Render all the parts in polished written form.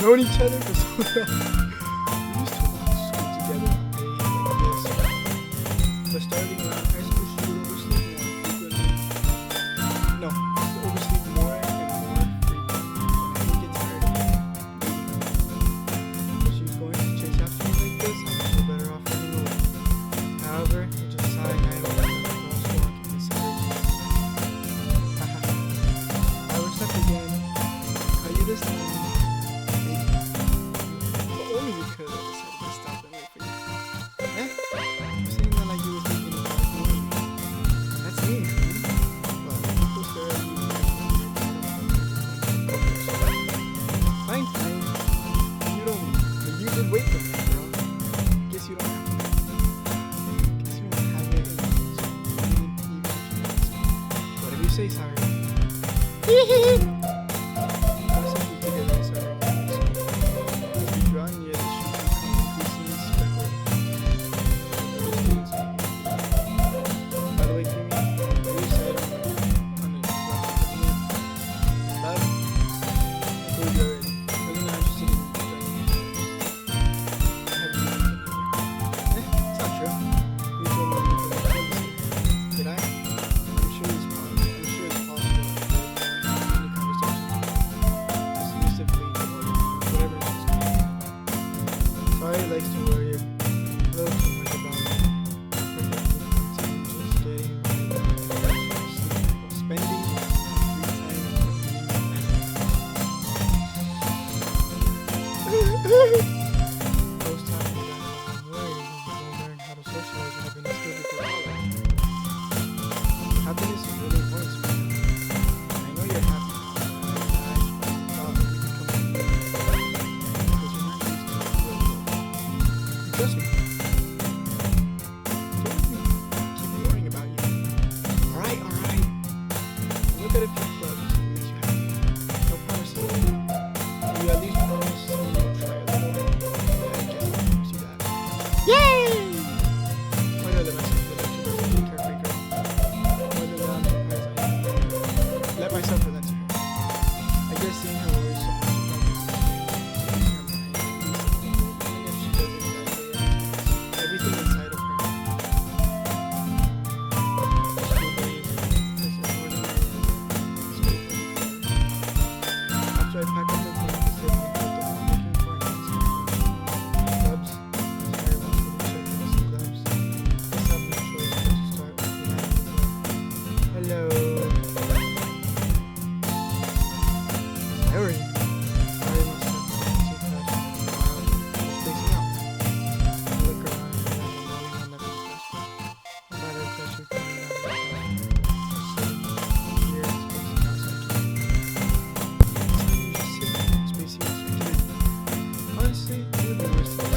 known each other for so long. We used to watch school together on days like this. But starting around high school, she would oversleep more frequently. No, she would oversleep more and more frequently. And I would get tired of waiting. If she was going to chase after me like this, I was so better off running away. However, it just sighed and I don't know if I was walking beside her. Haha. I was up again. Are you this time? Maybe. But only because I decided to stop and wait for you. Eh? You're saying that like you were thinking about ignoring me. That's mean, really. Well, people stare at you like fine, fine. You don't. But you did wait for me, girl. Guess you don't have to. Guess you don't have it in you. So even if you ask me. Whatever you say, sorry. Likes to worry a little too much about me. Just getting spending free time. Those times that I'm worried you won't learn how to socialize or have any skill before college. Happiness is really important to me. I know you're happy now, but I thought it would become a because you're not used to it. Trust me. Don't keep worrying about you. Alright. Look at a few clubs that makes you happy. No promises. You at least promise you will try a little. I guess I promise you that. Yay! Why not let myself feel like she was a carefree girl? Why not I'm surprised I let myself relent to her? I guess seeing her worry so much about me everything inside of her. School days, this is ordinary school days. After I pack up the things to sit and put the wall looking for an answer. Gloves. Sarah wants me to check out some gloves. Guess I have no choice but to start with the hand as well. Hello. Sorry. Sorry must have been too fast while I was spacing out. I look around and I'm rolling on that classroom. I thought I'd catch you coming out of the classroom. Just sitting here and spacing out so I can. Just sitting here and spacing out so I can. Honestly, you're the worst thing.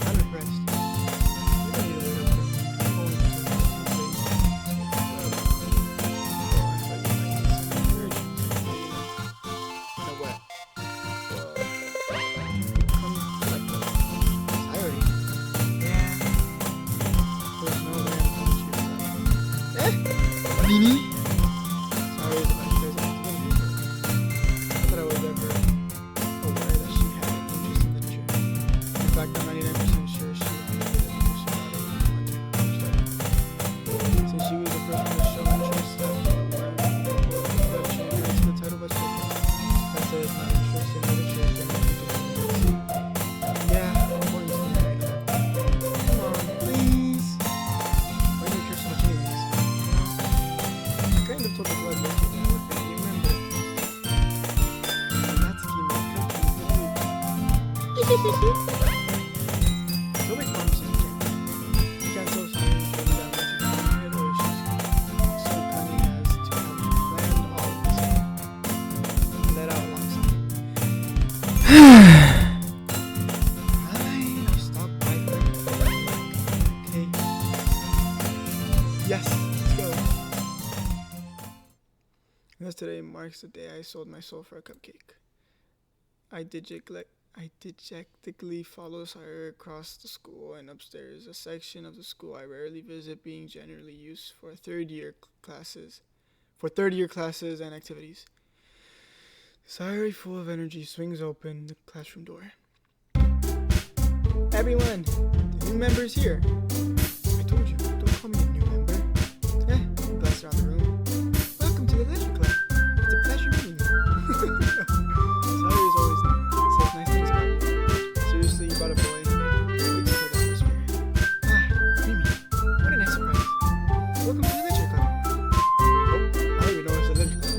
I'm impressed. You don't need to wait up for me. I'm going to take a few days. Oh, I thought you might need some encouragement. So, you know what? Well, come like a diary. Yeah. There's no way I'm going to you. Nini? Sorry that my cousin has been here. Not that I was ever aware that she had an interest in literature. In fact, I'm 99% sure she only did it because she thought it would be fun to start. Since she was the first one to show interest, the title was perfect. That says my interest in literature is generally different. Yeah, I'm going to be married her. Come on, please. Why do you care so much anyways? I kind of told the blood yesterday I would make you remember. And that's give me a cookie. Don't make promises you can't. You can't tell someone who's really that much about her head or she's so cunning as to have planned all of this and let out alongside. Fine, I'll stop by her. Okay. Yes, let's go. Yesterday marks the day I sold my soul for a cupcake. I dejectedly follow her across the school and upstairs, a section of the school I rarely visit, being generally used for third year classes and activities. Sayuri, full of energy, swings open the classroom door. Everyone, the new member is here. I told you, don't call me a new member. Glanced around the room. Welcome to the Legend Club. It's a pleasure meeting you. Sayuri always says nice things about you. Seriously, you brought a boy. Way to kill the atmosphere. Mimi, what a nice surprise. Welcome to the Legend Club. Oh, I don't even know if it's a Legend Club.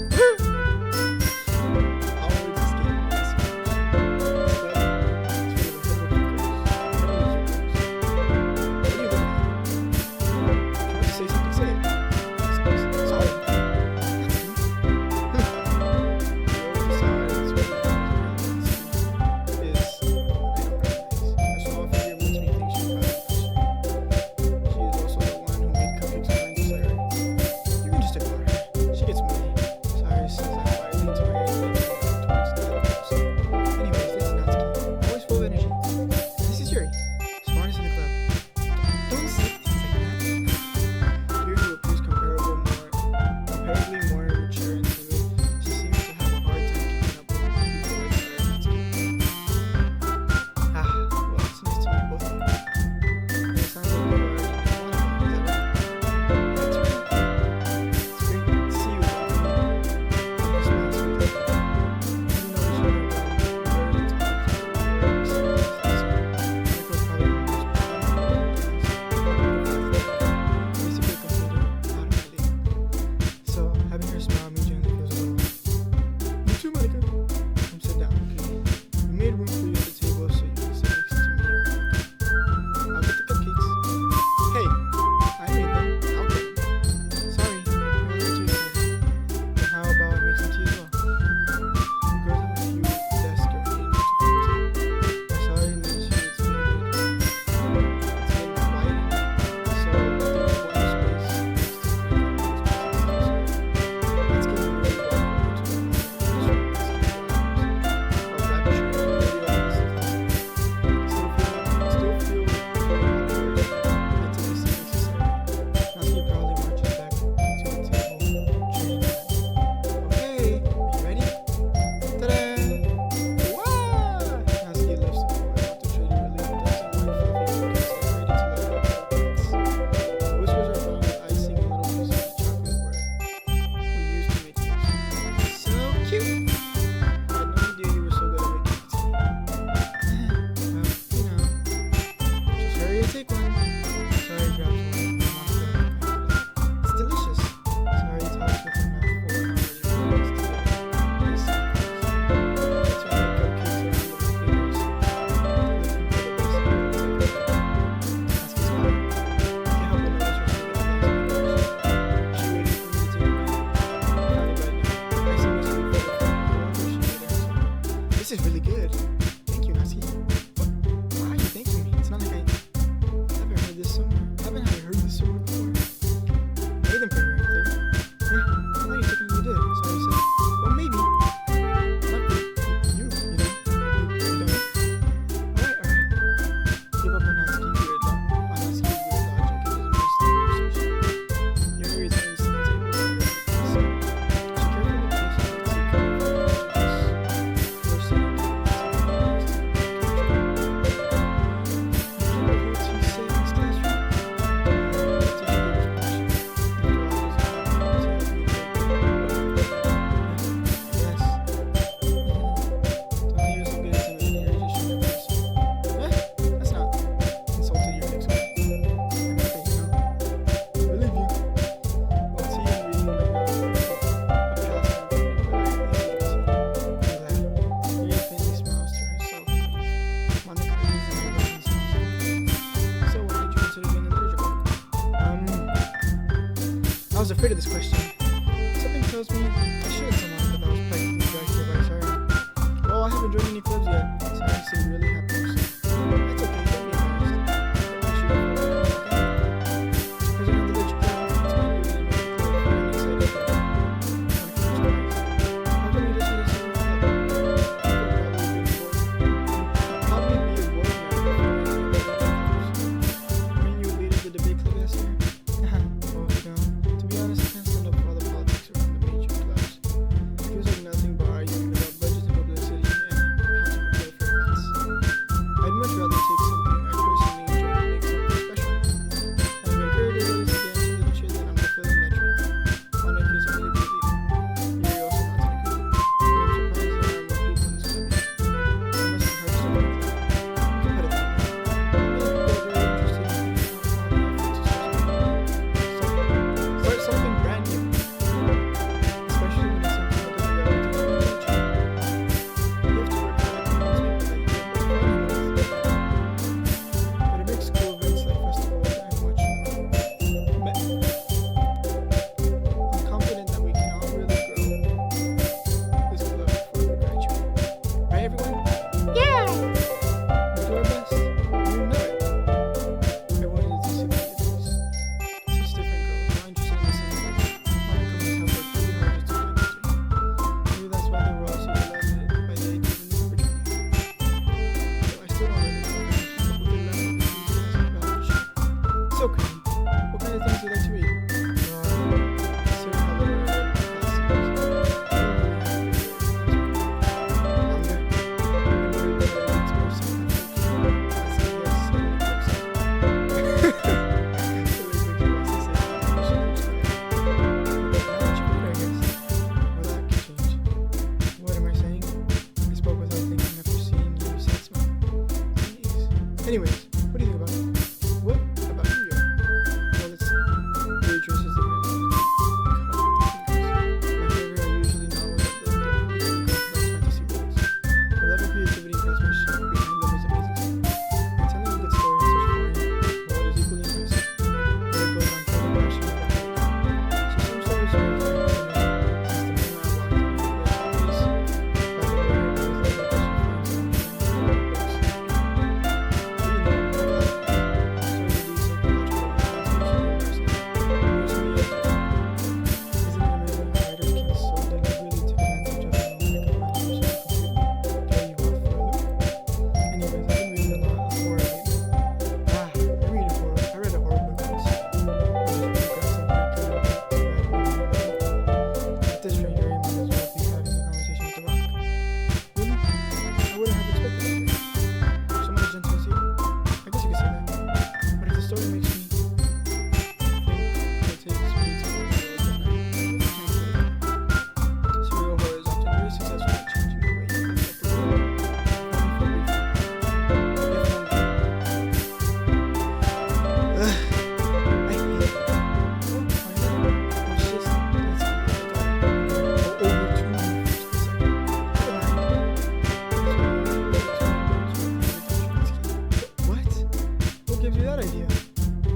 This is really good. Thank you, Nasi. Why are you thanking me? It's not like I haven't heard this somewhere. Haven't I heard this somewhere before? I made them for you or anything. Yeah, I thought you technically did. So I said, well, maybe. Not for you, you know. You don't. Alright. Give up on Natsuki's weird logic. It doesn't waste the conversation. You have reasons to the table. So, she carefully placed her tea cup I was afraid of this question. Something tells me I shouldn't someone that I was practically dragged here by Sarah. Well, I haven't joined any clubs yet, so I seem really happy. So that's okay, don't be embarrassed. I should have president of the Lich Club, it's my duty to make the club fun and exciting. How come you just let us know about that? Probably be a board member. I mean, you leaded the debate club last year. Oh, no. To be honest, I can't stand up for all the politics around the major clubs. It feels like nothing but arguing about kind of things do you like to read? Certain other Anyways, what do you think about it? What about you, Joe? Well, let's see. Your choices are my favorite are usually novels that build complex fantasy worlds. The level of creativity and craftsmanship behind them is amazing. And telling a good story in such foreign world is equally impressive. But it goes on further passion about it. So some stories are very since the moment I walked into the copies by the way I was like that she finds some books.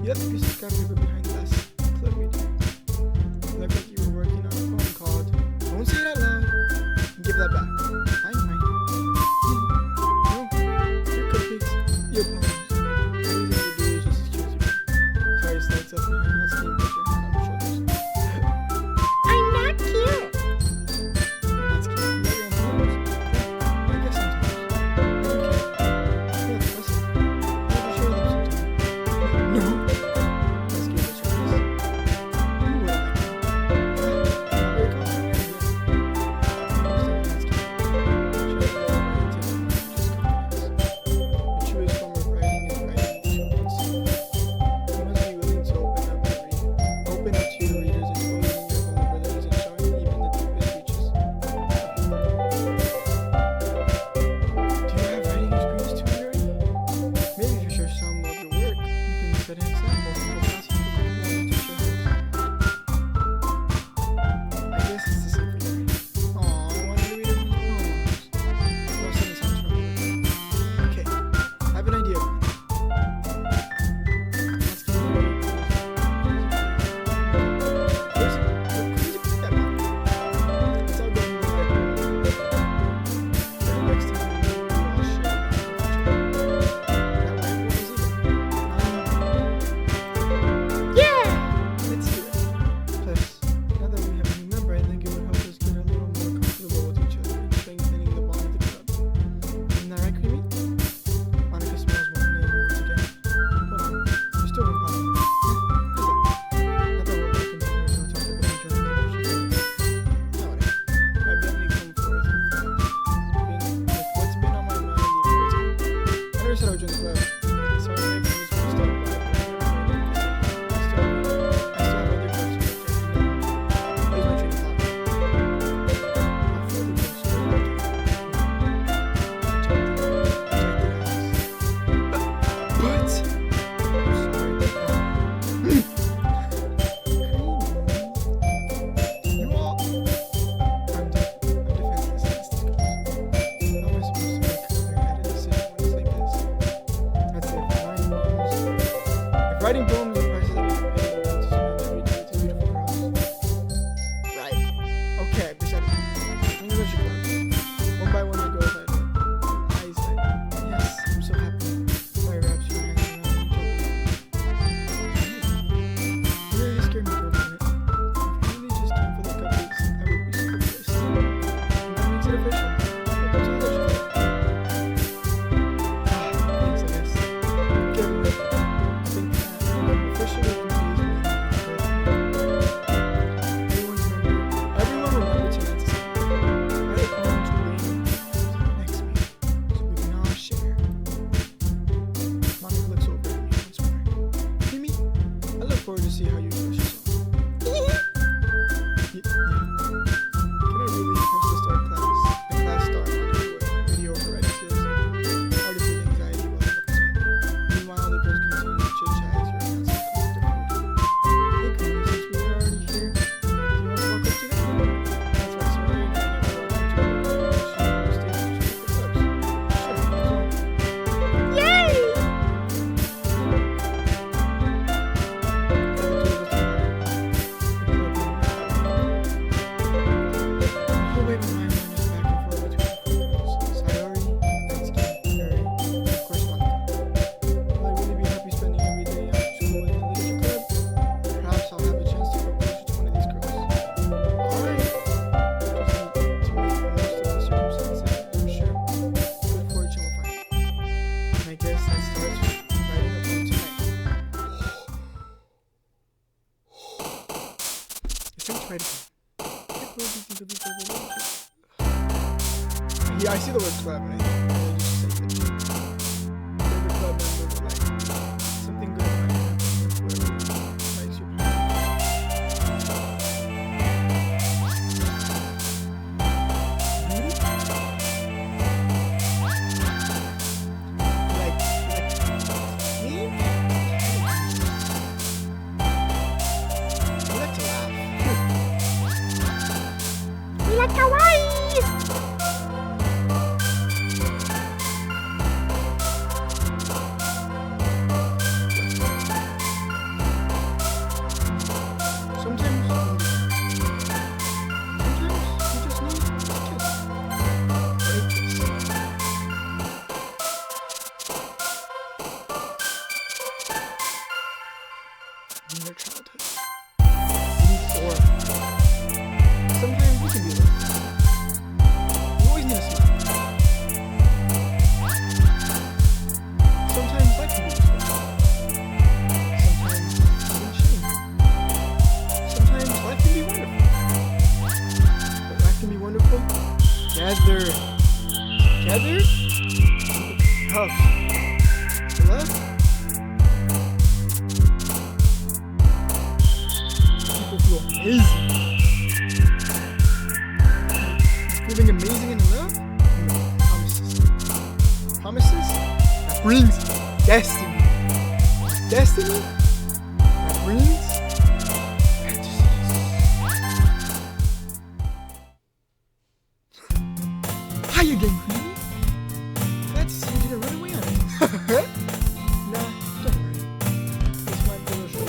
Yep, you just got paper behind glass. Club reading. Looked like you were working on a poem called Don't Say It Out Loud. Give that back. Fine. No, your cupcakes, your poems. Everything you do is just excuse you. Sorry, slides up behind us. Can you put your hand on your shoulders? I'm not cute. That's cute. You got your own poems. I guess sometimes. I don't care. Yeah, listen. Maybe share them sometime. No. Let's give it a try. forward to see how you express yourself. Yeah. Can I really press the start class? The class start on my video already feels hard to feel anxiety while I'm upset. Meanwhile, the girls continue to chit-chat as you're announcing the food. Hey, Chloe, since we were already here, do you want to walk up to them? That's why Samara and I never walked up to her. She stayed on the clubs. Sure, come on. Yay! Yeah, I see the word club and I think just say it. Favorite club member, but like something good might happen with whatever likes your plan. Me? I like to laugh. We like kawaii! In their childhood. Or sometimes we can be like you always need a smile. Sometimes life can be this way. Sometimes life can be shame. Sometimes life can be wonderful. But life can be wonderful. Together. Love. Love. Feel amazing. Feeling amazing in love? No, promises. Promises? That brings destiny. Destiny? That brings fantasies. Hi again, Queenie. Glad to see you didn't run away on me. Nah, don't worry. This might be a little short.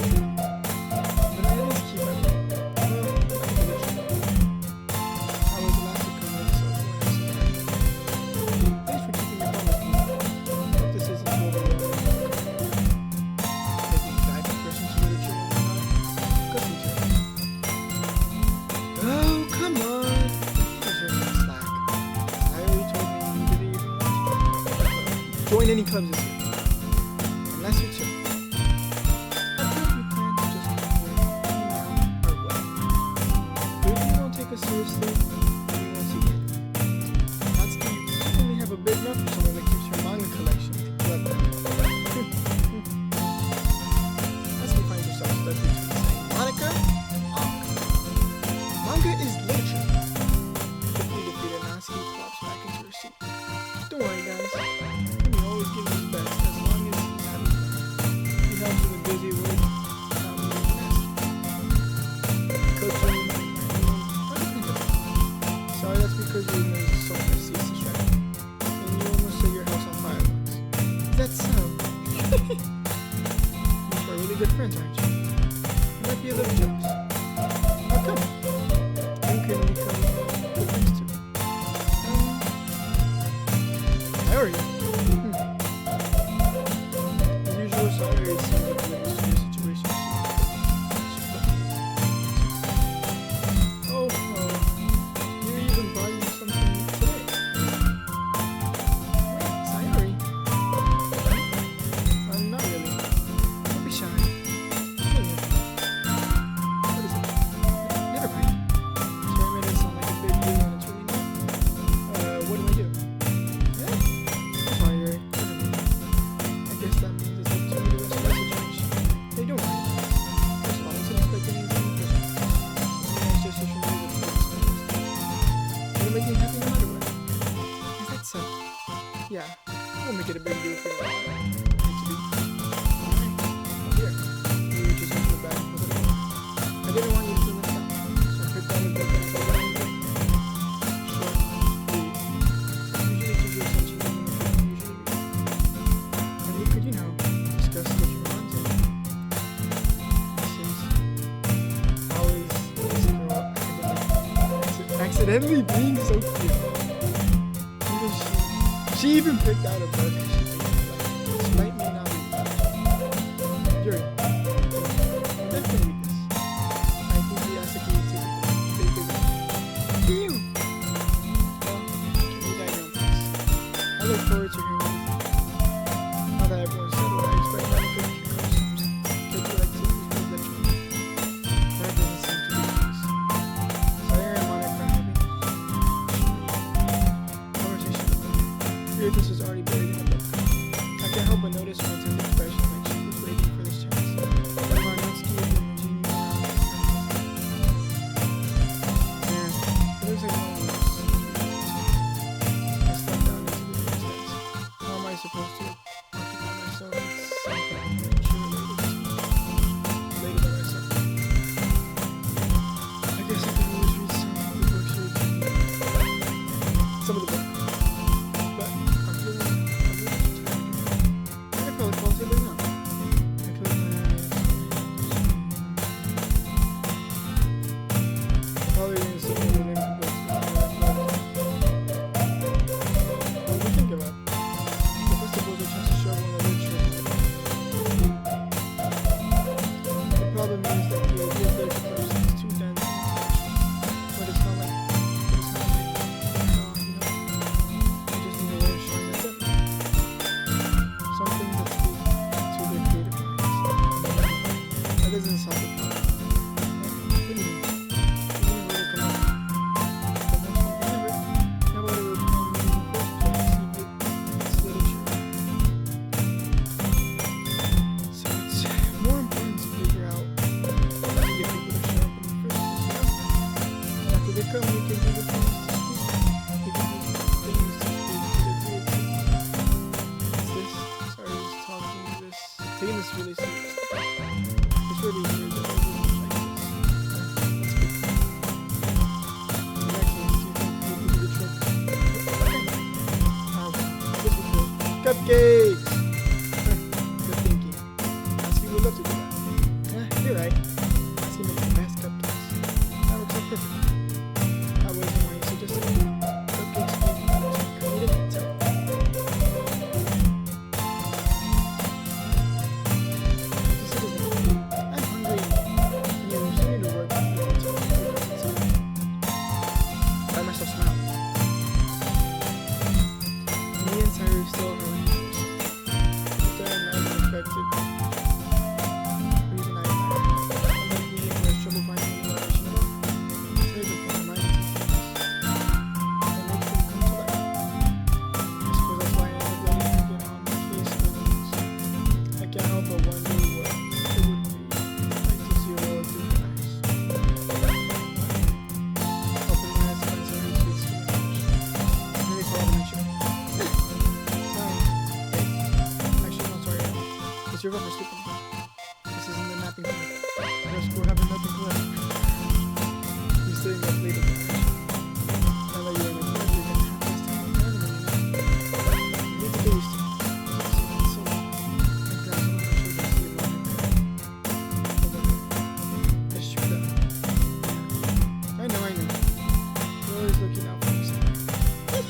Join any clubs this year, unless you're chill. I hope you plan to just come here, hang out, or what. But if you don't take us seriously, we won't see you. That's the you only have a big enough for someone that keeps your manga collection. Love that. That's when you find yourself stuck between saying Monica or Anka. Manga is literature. Quickly defeated Natsuki plops back into her seat. Don't worry, guys. Always give his best as long as he's happy. He helps in the busy work. Sorry, that's because your nose is so messy, it's distracting. And you almost set your house on fire once. That's so. You are really good friends, aren't you? You might be a little jealous. How come? You can become good friends too. I already. make it a big deal for you. Alright. Here. You just open the bag and put it away. I didn't want you to feel left out. So I picked out a book and I put it in there. Short read. Usually give you attention even if you don't usually read. And we could, discuss different ones and since how is this girl accidentally being so cute. Even she even picked out a book. This might may not be Yuri. Definitely read this. I think he has to keep it to the ew. Well, read at your own pace. I look forward to hearing what you think. Now that everyone's settled, I expect that a good few customs could be like cities for the trip. That doesn't seem to be the case. So here I am on it for having conversation. Fear this is already buried in the book. I can't help but notice Vincent's expression like she was waiting for this chance. Varnetsky is in the genius man, it looks like no one else. I stepped down into the next desk. How am I supposed to occupy myself with something that she related to myself? I guess I could always read some of the books she was reading. Some of the books. But I'm feeling tired. I could probably fall asleep right now. I close my eyes. Probably gonna sit in the living room books with my left. What do you think about? The festivals are just a show on the literature. The problem is that the idea of literature person is too dense and harsh. But it's not like you just need a way of showing that's it. Something that speaks to their creative minds. That doesn't solve the problem. What do you mean? You need a way to come up with the most fun ever. How about it would come in the first place? It's literature. So it's more important to figure out how to get people to show up in the first place. After they come, we can do the things to speak. We can do the things to speak to their creativity. What's this? Sorry, I was taking this really seriously. It's really weird that I really like this. That's good. In that case, do you think we'll do the trick? Okay. I guess we could. Cupcakes! Good thinking. Aski would love to do that. Yeah, you're right. Aski makes the best cupcakes. That works out perfect. I wasn't why you suggested it. Cupcakes give you the creative intel. I'm hungry. You still need to work until I myself smile. Me and Tyre still have relationships. It's unexpected. Reason I admire. I'm like me and there's trouble finding a relation at all. Tyre's a fun mind to things. That makes them come to life. I suppose that's why I ended up letting her get on my case for things. I can't help but wonder what it would be like to see a world through her eyes. Open my eyes and sorry to experience. Really call it nature. Sorry. Hey. Actually, no, sorry at all. It's your fault for skipping. This isn't the napping time. Just we're having nothing left. You're staying up late at the night. Now that you're in a bed, you're gonna have this time with her, you need to get used to it. It's so long. And grab some of my children to see it on your bed. It's true though. Yeah. I know. You're always looking out for me somewhere. That's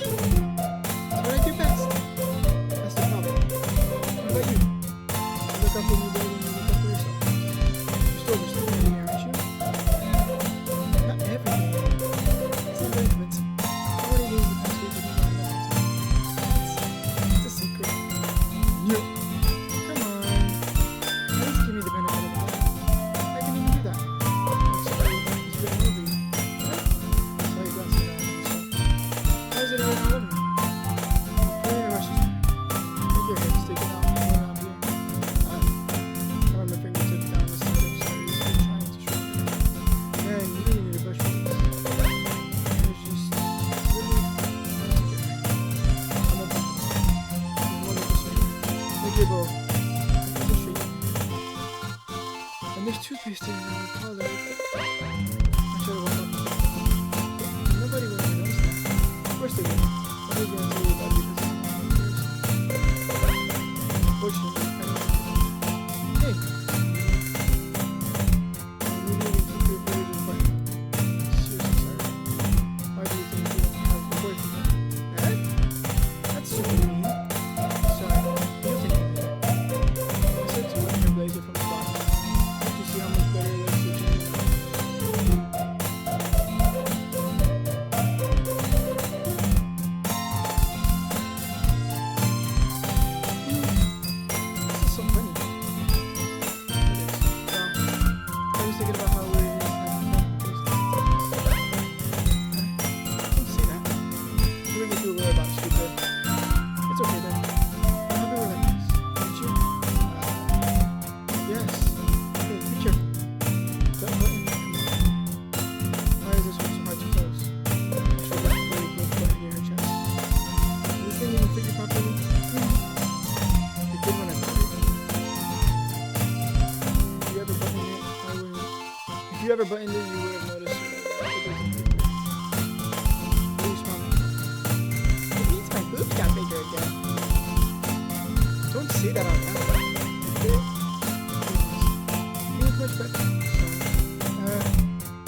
what I do best. That's the problem. What about you? You look out for me toothpaste stains on the collar right there. I try to walk up. Nobody will ever notice that. Of course they will. Nobody's going to tell you about it because unfortunately, I don't know. Hey. We need to keep your boys apart. Seriously, sorry. Why do you think you don't have a boyfriend? Eh? That's super mean. Sorry, you don't think anything. I said to wear your blazer from the bottom. Don't you see how much better it looks to you? This is so funny. It is. Well, I was thinking about how we're having fun. Don't say that. You make me feel weird about stupid. It's okay then. I'm happy we're like this. Aren't you? Yes. Hey, be careful. That button, come on. Why is this one so hard to close? Should have a really good button near her chest. Does this thing even fit you properly? It did when I put it. If you ever buttoned it, I wouldn't. If you ever buttoned it, you would have noticed that it doesn't fit you. Really small. It means my boobs got bigger again. Don't say that out loud. It feels much better. So,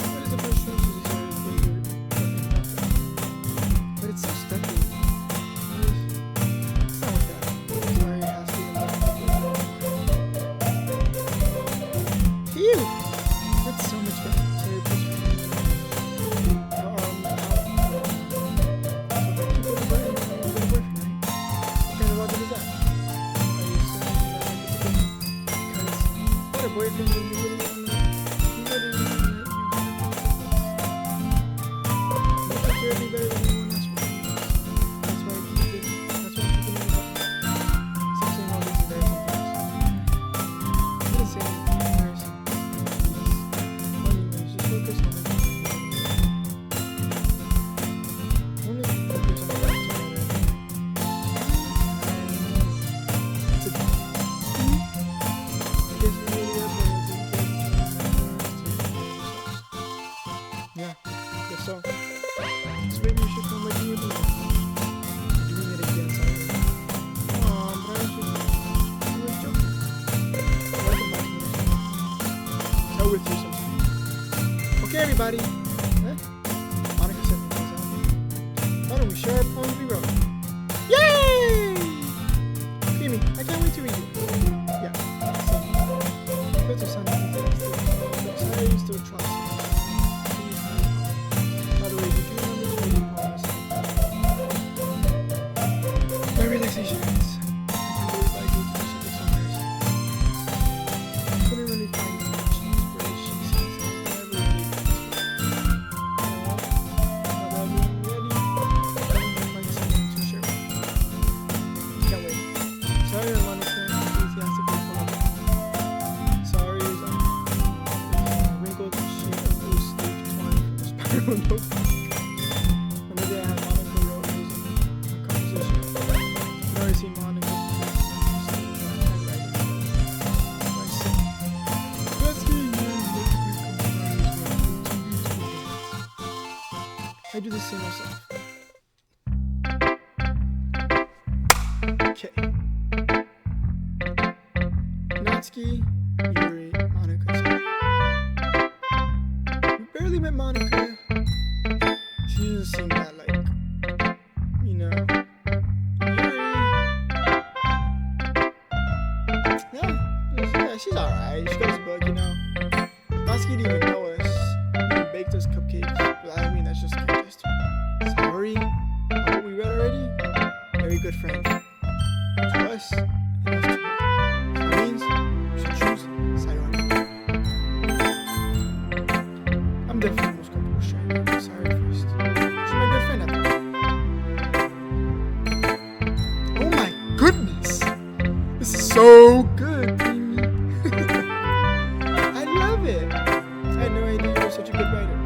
what is the first choice to decide if you're buttoning up? But it's so stuffy. It's not like that. Sorry, it has to be phew! That's so much better. Sorry, please forgive me. So if I keep it a button, I'm going to work tonight. What kind of logic is that? Are you saying that I get to go? Because I had a boyfriend when you wouldn't even let you have things. You take care of me better than anyone else would. That's why I keep it. That's why I'm keeping it up. Stop saying all these embarrassing things. I didn't say anything embarrassing. Anyways, just focus on the only focus on the right together. It's a dog. I guess we really are better taking care of each other than taking care of ourselves. Yeah, I guess so. So maybe you should come with me a bit. Doing it again, sorry. Aw, but I was joking. Welcome back to my show. So with you sometime. Okay, everybody. Monica said why don't we share our poems we wrote? Yay! Creamy, I can't wait to read it. Yeah, same. Those are some sorry you still trust me. By the way, did you remember to read poems? My relaxation ends. I can do it by going to the somewhere. I couldn't really find much inspiration since I never really but I'm ready. I might something to share with you. Can't wait. Sorry I wanted to enthusiastically pull up. Sorry is wrinkled shade of blue sleeve torn from the spiral notebook. Another day I had Monica wrote was a composition. I've never seen Monica I do the same myself. Okay. Natsuki, Yuri, Monica. We barely met Monica. She doesn't seem that you know. Yuri. Yeah, she's alright. She got his book, you know. Natsuki didn't even know us. He baked us cupcakes. But I mean, that's just kind of gesture. Sorry. What we read already? Very good friend. To us, and us to her. So that means we should choose Sayori. I'm definitely the most comfortable sharing her. Sorry first. She's my good friend after all. Oh my goodness! This is so good, Mimi. I love it. I had no idea you were such a good writer.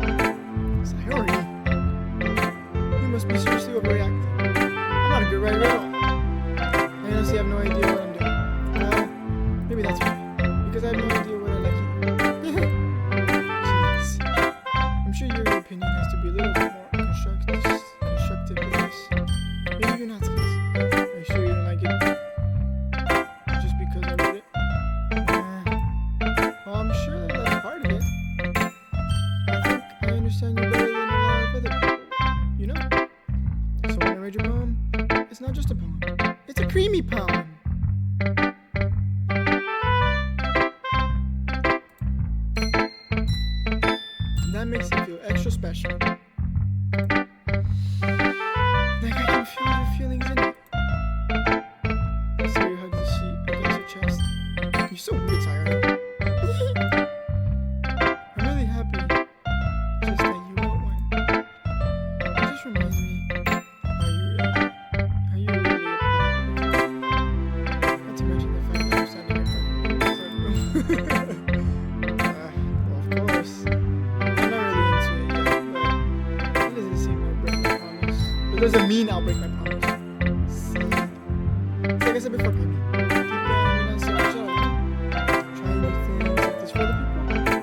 Sayori? You must be seriously overreacting. I'm not a good writer at all. I honestly have no idea what I'm doing. Well, maybe that's fine. Because I have no idea what I like either. that makes it feel extra special. Like I can feel your feelings in it. Sayuri hugs the sheet against her chest. You're so weird, Sayuri. I'm really happy just that you want one. It just reminds me how you really a part of it. Not to mention the fact that you're standing in front of me. Well, of course. I'm not really into it yet, but that doesn't seem I'll break my promise. It doesn't mean I'll break my promise. See? It's like I said before, baby. Keep going, you're not so chill. Trying new things like this for other people.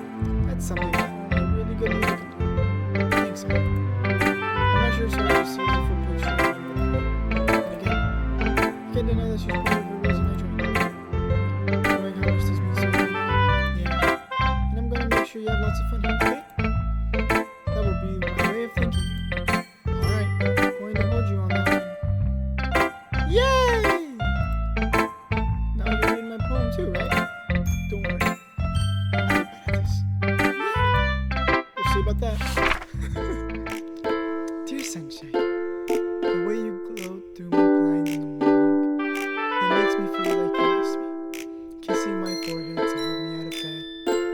That's something that only really good leader can do. Thanks, man. I'm not sure Sayuri sees the full picture of what I'm going to do. And again, I can't deny that she's part of the reason I joined. Knowing how much this means to me now. Yeah. And I'm going to make sure you have lots of fun here, okay? That will be my way of thanking you. Alright, I'm going to hold you on that one. Yay! Now you're reading my poem too, right? Don't worry. I'm really bad at this. We'll see about that. Dear sunshine, the way you glow through my blinds in the morning, it makes me feel like you miss me. Kissing my forehead to help me out of bed,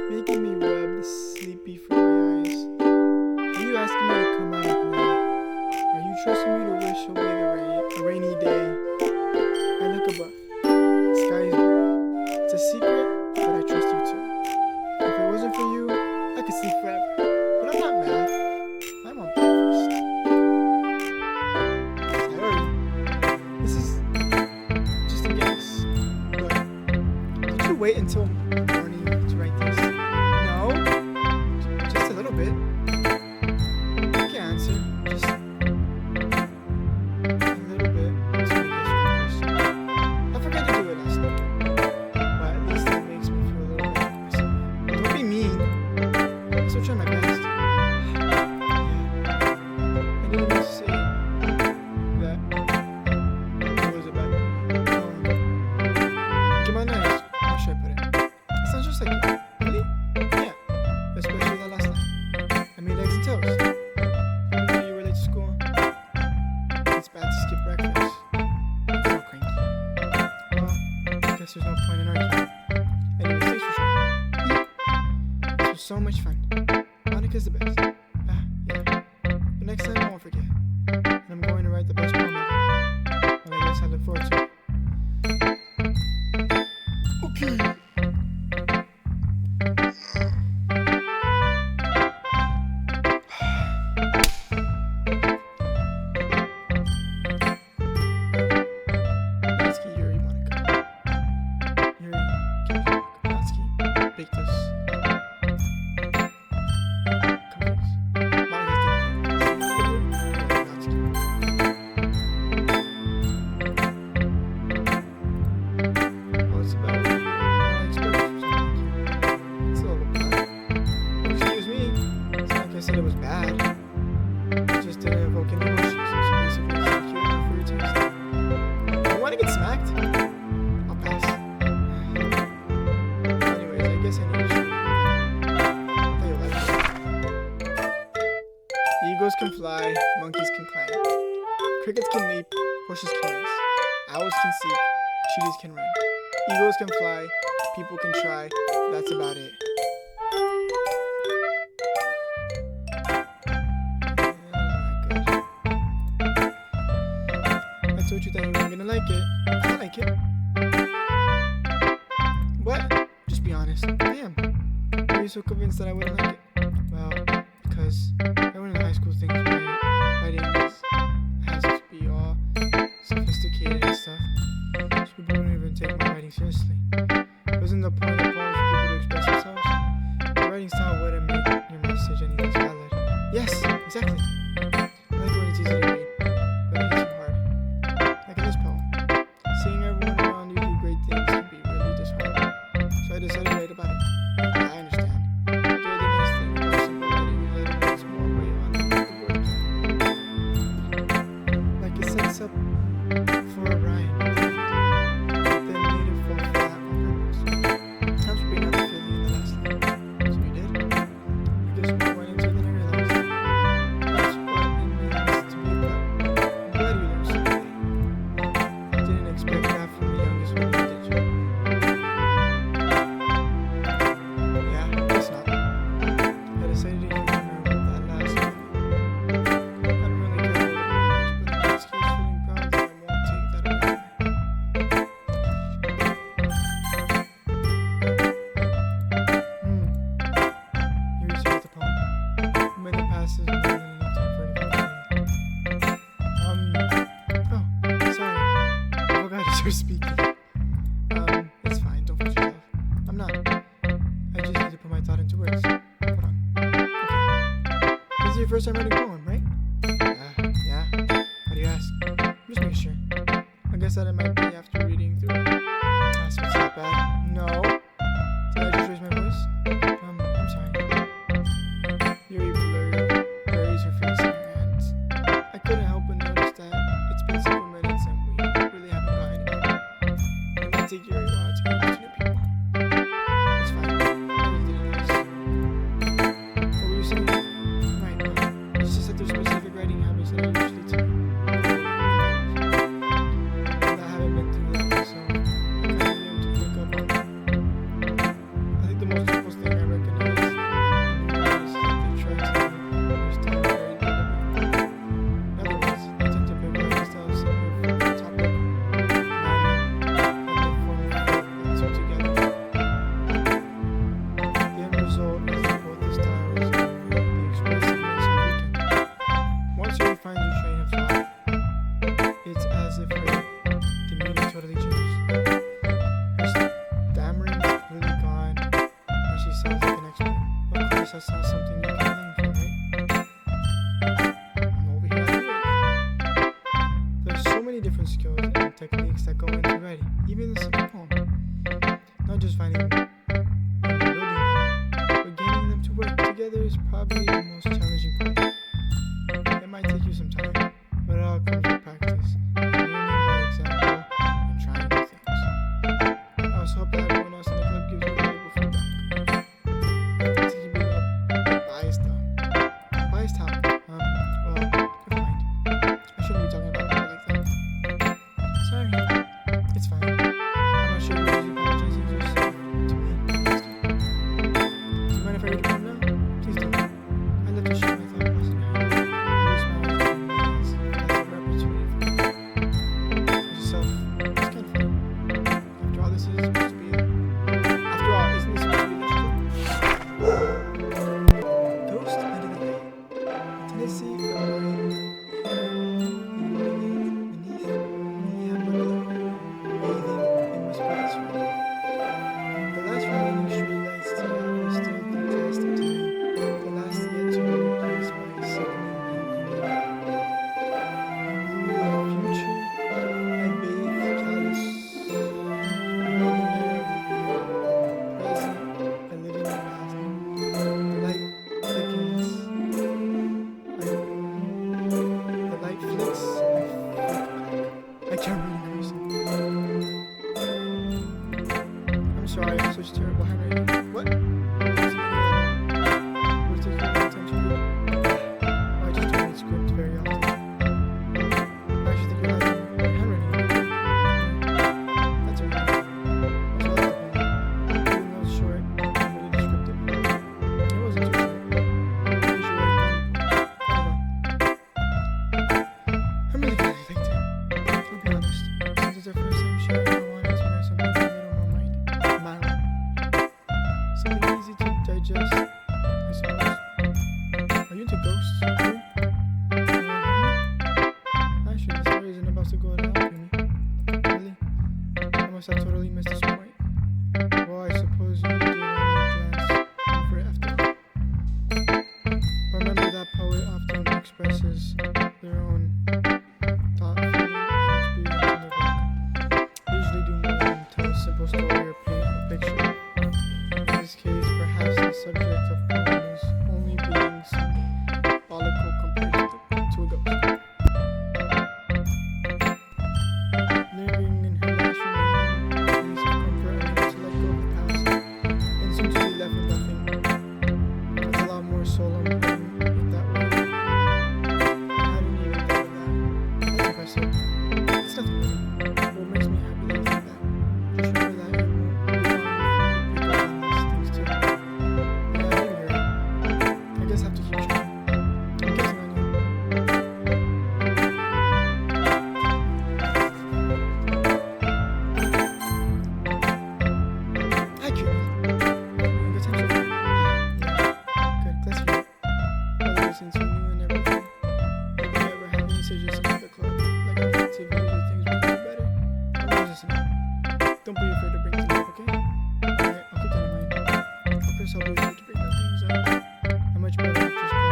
making me rub the sleepy from my eyes. Are you asking me to come out and play? Are you trusting me to wish away the rainy day? I look above. The sky is blue. It's a secret, but I trust you too. If it wasn't for you, I could sleep forever. But I'm not mad. I'm on breakfast. Sorry. This is just a guess. But did you wait until morning to write this? No? Just a little bit. I can answer. Just a little bit to answer your question. I forgot to do it last night. But at least that makes me feel a little bit like myself. Don't be mean. I'm still trying my best. Yeah. I didn't mean to say that it was about Come on, nice. How should I put it? It sounds just like you. Really? Yeah. Especially that last night. I made eggs and toast. Even though you were late to school. It's bad to skip breakfast. I'm so cranky. Well, I guess there's no point in arguing. Anyways, thanks for sharing. This was so much fun. Monica's the best. Yeah. But next time I won't forget. And I'm going to write the best poem ever. Well, I guess I look forward to it. Okay. Natsuki, Yuri, Monica. Yuri, Kiki, Natsuki, bake this. Cookies. Monica's dinner. Natsuki. Well, it's about what I expected from someone like you. It's a little bad. Excuse me. It's not like I said it was bad. It just didn't evoke any emotions. So basically, it's not cute enough for your taste. You want to get smacked? I'll pass. Anyways, I guess I need to show you. I thought you'd like it. Eagles can fly, monkeys can climb. Crickets can leap, horses can race. Owls can seek, cheetahs can run. Eagles can fly, people can try. That's about it. I told you that you weren't gonna like it. I like it. What? Just be honest. I am. Why are you so convinced that I wouldn't like it? Well, because everyone in high school thinks my writing has to be all sophisticated and stuff. So people don't even take my writing seriously. Wasn't the point of poems for people to express themselves? Your writing style wouldn't make your message any less valid. Yes, exactly. I like when it's easy to read, but it hits you hard. Like in this poem. Seeing everyone around you do great things can be really disheartening. So I decided to write about it. I understand. The other nice thing about simple writing is that it puts more weight on the word. Like it sets up for a rhyme, but then made it fall flat on purpose. Sounds pretty not the feeling in the last line. So you did? I guess more went into it than I your first time writing a poem, right? Yeah. Why do you ask? I'm just making sure. I guess that it might be after reading through it. So it's not bad. No. Did I just raise my voice? I'm sorry. Yuri buries her face in her hands. I couldn't help but notice that it's been several minutes and we really haven't gotten anywhere. It might take Yuri a while to get used to new people. It's fine. I really didn't notice. What were you saying? Right. It's just that there's specific writing habits that I usually take. And I haven't been through that myself. I kind of learned to pick up on it. I think the most simple thing I recognize is that they try to understand very deliberately. In other words, they tend to pick writing styles similar from the topic, manner, and they form the two together. The end result is that both the styles and the expressiveness are weakened. Once you find your train of thought, it's as if her demeanor totally changes. Her stammering's completely gone, and she sounds like an expert. Of course, that's not something you can learn from, right? I'm over here at the age. There's so many different skills and techniques that go into writing, even a simple poem. Not just finding them and building them, but getting them to work together is probably the most challenging part. It might take you some time, but it all comes with practice, and learning by example, and trying new things. I also hope that everyone else in the club gives you valuable feedback. I think you'd be a little biased though. Biased how? Well, never mind. I shouldn't be talking about people like that. Sorry. It's fine. I'm not sure you're usually apologizing to yourself, to me. Do you mind if I read a poem now? Please don't. I'd love to share my thought process behind it. Your smile is giving me as a rare opportunity for me. As yourself, it's kind of funny. After all, this is supposed to be. After all, isn't this supposed to be literature? Ghost under the light. Tennessee from my hair illuminated beneath the amber glow, bathing in whispers of rain. The last remaining streetlights to have stood the test of time. The last yet to replace my sickening pink blue of future. I bathe callous, breathing air, present, I live in the past. The light flickens. The light flicks. I can't read in cursive. I'm sorry, I'm such terrible handwriting. What? Was taking my attention? I just don't read script very often. I actually think you're handwriting. That's okay. Also, I like the poem. Even though it's short and really descriptive. It wasn't too short. Pretty sure I found the poem. I'm really glad you liked it. I'll be honest. Since it's our first time sharing, I wanted to write something a little more mild. Something easy to digest, I suppose. Are you into ghosts, too? Actually, the story isn't about to go to help you. Really? I must have totally missed this point. Well, I suppose you did only glance over it after all. Remember that poet often expresses their own thought, feeling, and experience in their work. They usually do more than tell a simple story or paint a picture. In this case, perhaps the subject of poem is only being symbolical compared to a ghost. Living in her last remaining place of comfort, unable to let go of the past, and soon to be left with nothing. That's a lot more solemn than it that way. I hadn't even thought of that. That's impressive. It's nothing really. What makes me happy that you think that? Just remember that you won't be long before you pick up on these things too. Yeah, maybe you're right. I guess I have to keep trying. I'm guessing on you. Hi, Cutie. Having a good time so far? Yeah. Good. Glad to hear it. Ever since you knew and everything. If you ever have any suggestions for the club, like activities or things we can do better, I'm always listening. Don't be afraid to bring things up, okay? Alright, I'll keep that in mind. Of course, I'll be afraid to bring those things up. How much better just go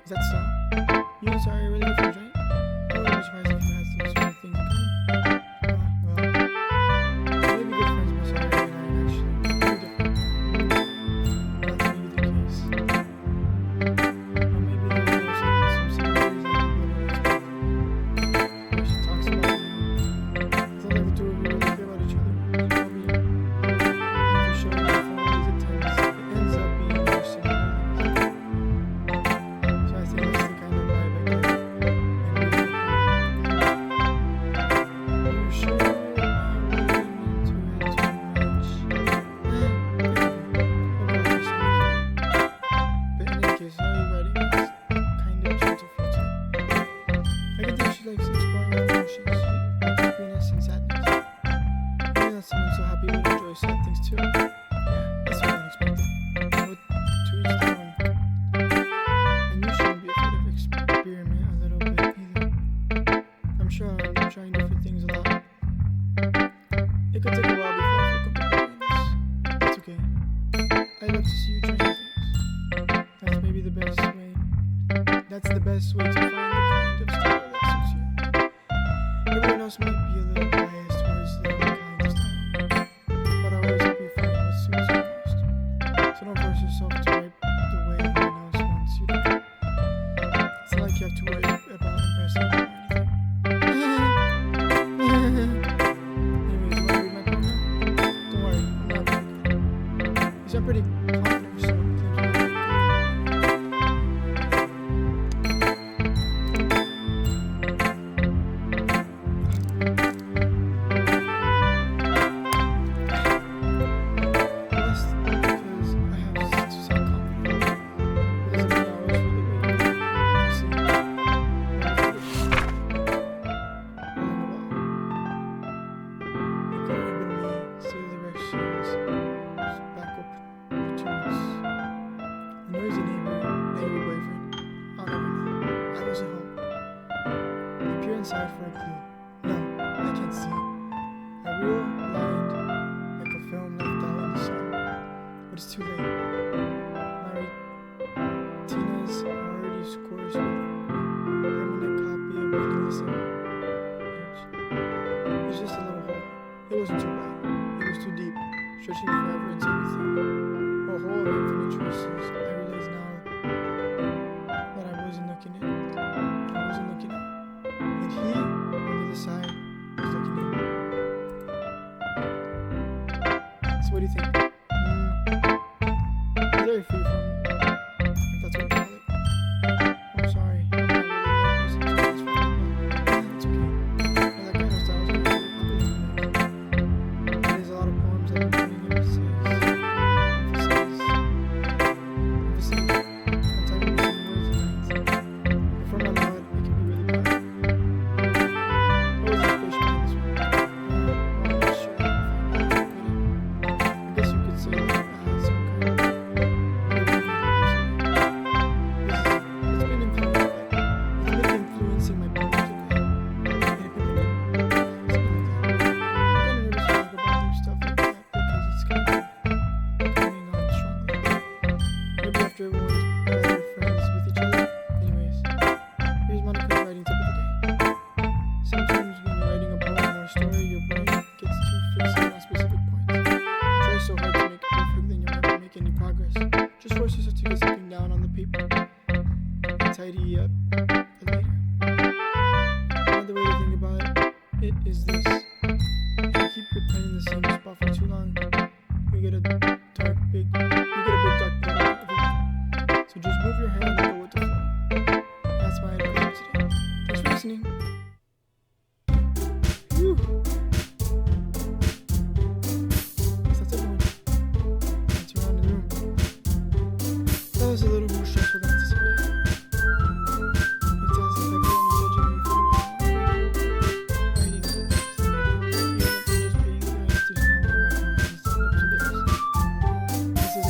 Is that so? You and Sorry are really good friends, right? I wouldn't be surprised if you had some sort of things in common. Well, maybe good friends, but Sorry and I are actually very different. That's maybe the case. Or maybe there's also some similarities that people don't expect. The way she talks about you. It's not like the two of you really care about each other. It's probably for sure, in different ways it ends up being more similar. So I think that's the kind of vibe I get. And you sure you're not really into it too much? But in any case, how are you writing this kind of gentle future? I can tell she likes exploring with emotions, like happiness and sadness. Maybe that someone so happy would enjoy sad things too. Yeah, that's what I expected. But to each their own. And you shouldn't be afraid of experiment a little bit either. I'm sure I'm trying different things a lot. It could take a while before I feel comfortable doing this. That's okay. I love to see you trying things. That's maybe the best way. That's the best way to find the kind of style that suits you. Everyone else might be a little biased towards their own kind of style, but I always help you find what suits you most. So don't force yourself to write the way everyone else wants you to. It's not like you have to worry about impressing them or anything. Anyways, you want to read my poem now? Don't worry, I'm not very good. You sound pretty confident for someone who claims you're not very good. Blessed because I have to sound confident. It doesn't mean I always feel the way you do. You see, I was foolish. Rolling the ball. It could have been me, steal directions, back up platoons. A noisy neighbor, an angry boyfriend. I'll never know. I wasn't home. I peer inside for a clue. No, I can't see. I reel lined like a film left out in the sun. But it's too late. My retinas are already scorched with a permanent copy of meaningless image. It's just a little hole. It wasn't too wide. It was too deep, stretching forever into everything. A hole of infinite choices. I realize now that I wasn't looking in. I wasn't looking out. And he, on the other side, was looking in. So what do you think? Very free from, if that's what you call it. I'm sorry, I'm not really the right person to ask for feedback. It's okay. But that kind of style is very popular nowadays. There's a lot of poems that are doing emphasis. I'm talking about some words and lines. Before my loud, it can be really bad. What was the inspiration behind this one? Well, I'm not sure how to find out. I guess you could say that I had some kind of influencing my poems a bit. I'm kind of nervous to talk about deep stuff like that because it's kind of coming on strongly. Maybe after everyone's better friends with each other. Anyways, here's Monica's writing tip of the day. Sometimes when you're writing a poem or a story, your brain gets too fixated on specific points. You try so hard to make it perfect, then you'll never make any progress. Just force yourself to get something down on the paper and tidy up later. Another way to think about it is this. If you keep your pen in the same spot for too long, you get a big dark pot of ink. So just move your hand and go with the flow. That's my advice for today. Thanks for listening. Whew. Guess that's everyone. Let's around the room. That was a little more stressful than anticipated. It's as if everyone is judging me for writing this. Even if they're just being honest, there's no way my poems can stand up to theirs. This is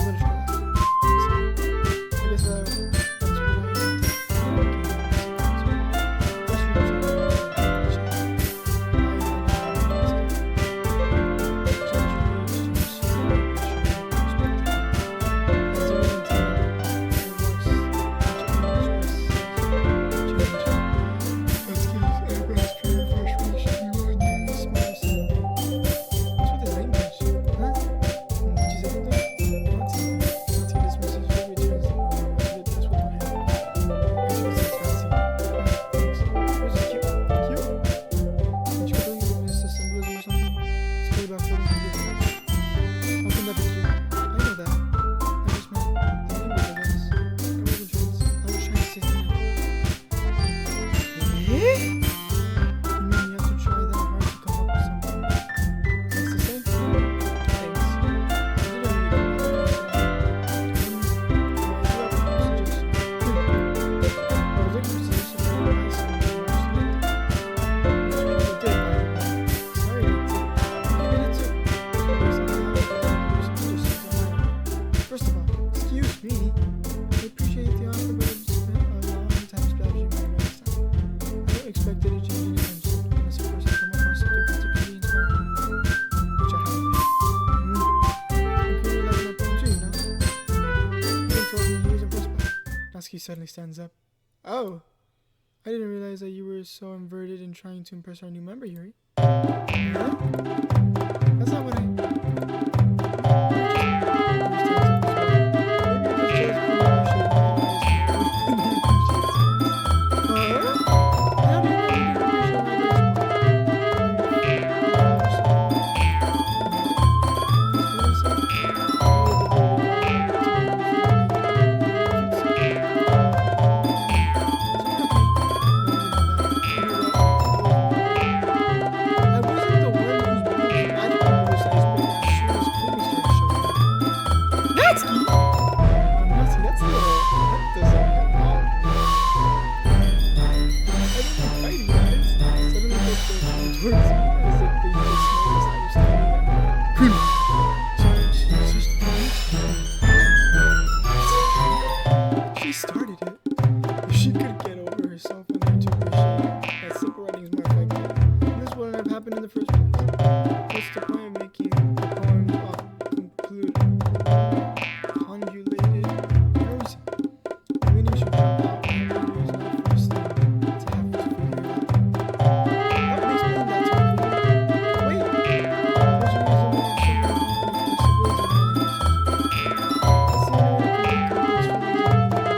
suddenly stands up. Oh, I didn't realize that you were so inverted in trying to impress our new member, Yuri. Huh? That's not what I... She started it. If she could get over herself and learn to appreciate that simple writing is more effective, this wouldn't have happened in the first place. What's the point of making the poems all convoluted prose? The meaning should jump out when the reader is not first thing to have to figure it out. Help me explain that to me. Wait! There's a reason why so many people use words and animations. That's the only way to convey complex feelings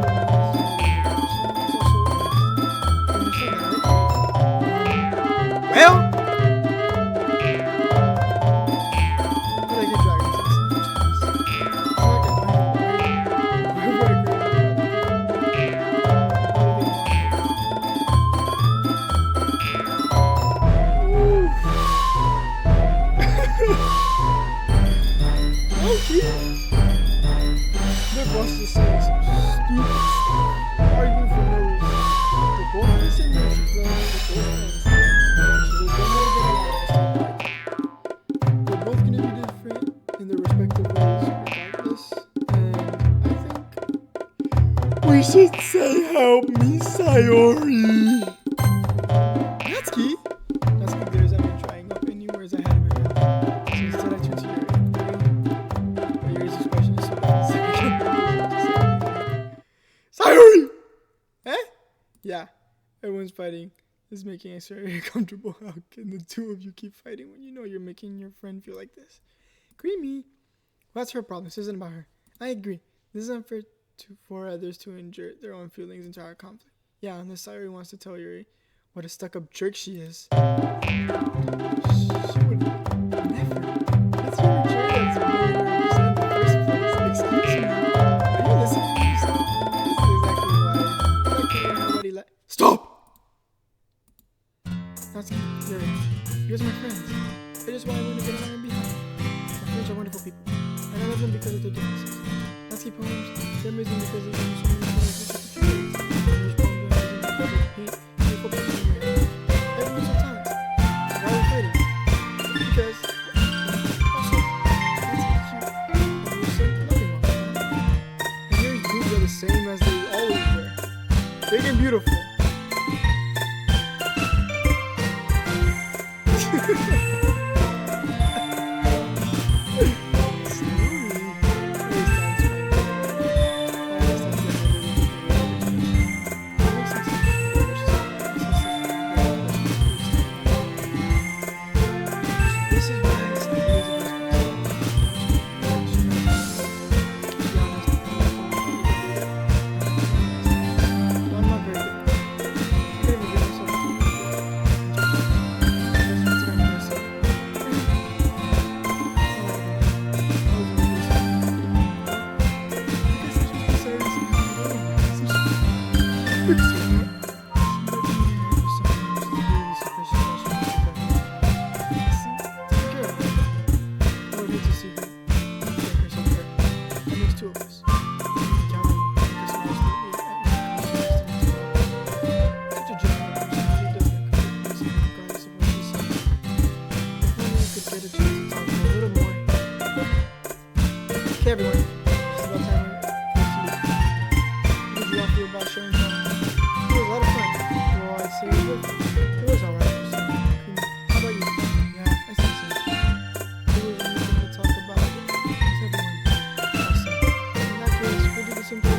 and well, but I get dragons. It's not like okay. Their boss is saying some stupid stuff, arguing for no reason. They're both in the same room, they're both friends. They're both gonna be different in their respective ways, regardless. And I think we should say, "Help me, Sayori." Natsuki. Natsuki glares at me, trying up any words I had in my mouth. So instead, I turn to Yuri. But Yuri's expression is so defensive. I can't believe it. Sayori. Eh? Yeah. Everyone's fighting. This is making it very uncomfortable. How can the two of you keep fighting when you know you're making your friend feel like this? Creamy. Well, that's her problem. This isn't about her. I agree. This is unfair for others to endure their own feelings into our conflict. Yeah, unless Sayori wants to tell Yuri what a stuck-up jerk she is. She would never. That's Yuri Jerk that's made her upset in the first place. Excuse me. Are you listening to yourself? This is exactly why. Why can't nobody Stop! Natsuki, Yuri, you guys are my friends. I just want everyone to get along and be happy. My friends are wonderful people, and I love them because of their differences. Natsuki poems, they're amazing because they give you so many feelings and opportunities. English poems are amazing because of hate, beautiful people in your head. Everyone's so talented. Why are we fighting? Because, also, Natsuki cute, and there's nothing wrong with that. And Yuri's boobs are the same as they always were. Big and beautiful. Okay, everyone. It's about time for sleep. What did you all feel about sharing time? It was a lot of fun. Well, I'd say it was good. It was alright. How about you? Yeah, I think so. There was anything to talk about. It's everyone. Awesome. In that case, we'll do the simple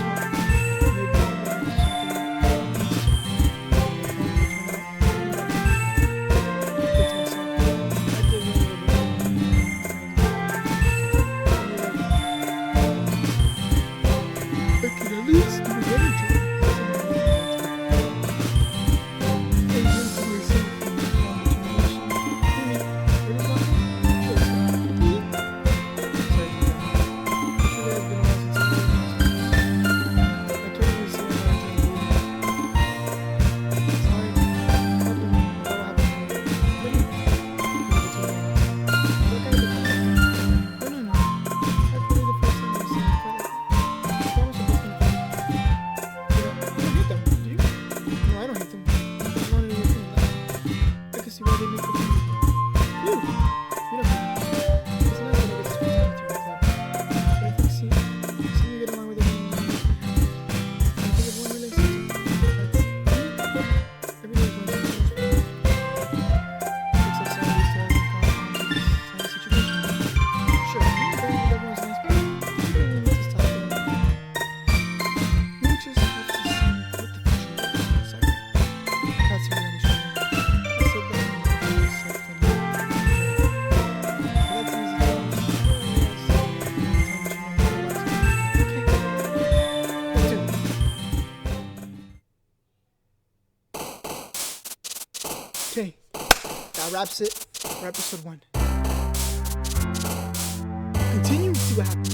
Okay, that wraps it for episode 1. Continue to see what happens.